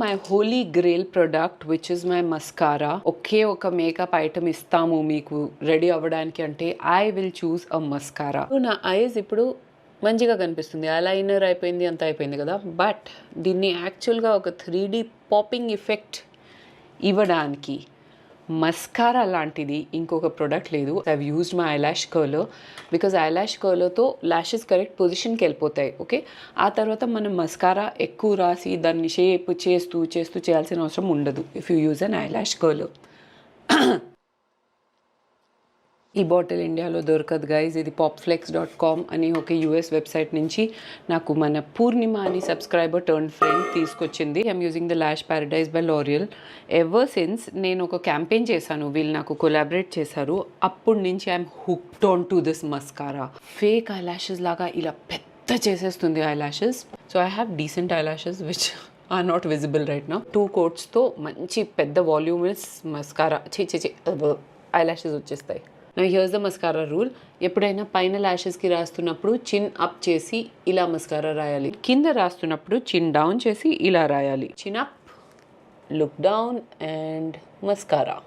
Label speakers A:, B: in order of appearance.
A: My holy grail product which is my mascara. ఒకే ఒక makeup item ఇస్తాము మీకు రెడీ అవ్వడానికి అంటే I will choose a mascara. నా ఐస్ ఇప్పుడు మంచిగా కనిపిస్తుంది, అలైనర్ అయిపోయింది, అంత అయిపోయింది కదా. బట్ దీన్ని యాక్చువల్గా ఒక 3D పాపింగ్ ఎఫెక్ట్ ఇవ్వడానికి మస్కారా లాంటిది ఇంకొక ప్రోడక్ట్ లేదు. I've used my eyelash curler because eyelash కర్లర్తో ల్యాషెస్ కరెక్ట్ పొజిషన్కి వెళ్ళిపోతాయి. ఓకే, ఆ తర్వాత మనం మస్కారా ఎక్కువ రాసి దాన్ని షేప్ చేస్తూ చేయాల్సిన అవసరం ఉండదు if you use an eyelash curler. ఈ బాటిల్ ఇండియాలో దొరకదు గైజ్. ఇది popflex.com అని ఒక యూఎస్ వెబ్సైట్ నుంచి నాకు మన పూర్ణిమ అని సబ్స్క్రైబర్ టర్న్ ఫ్రెండ్ తీసుకొచ్చింది. I'm using the lash Paradise by L'Oreal. Ever since నేను ఒక క్యాంపెయిన్ చేశాను, వీళ్ళు నాకు కొలాబరేట్ చేశారు, అప్పటి నుంచి I'm hooked on to this mascara. Fake eyelashes లాగా ఇలా పెద్ద చేసేస్తుంది eyelashes. So I have decent eyelashes which are not visible right now. 2 కోట్స్తో మంచి పెద్ద వాల్యూమస్ మస్కారా ఐ లాషెస్ వచ్చేస్తాయి. నా హియర్స్ ద మస్కారా రూల్. ఎప్పుడైనా పైన ల్యాషెస్కి రాస్తున్నప్పుడు చిన్ అప్ చేసి ఇలా మస్కారా రాయాలి, కింద రాస్తున్నప్పుడు చిన్ డౌన్ చేసి ఇలా రాయాలి. చిన్ up, look down and mascara.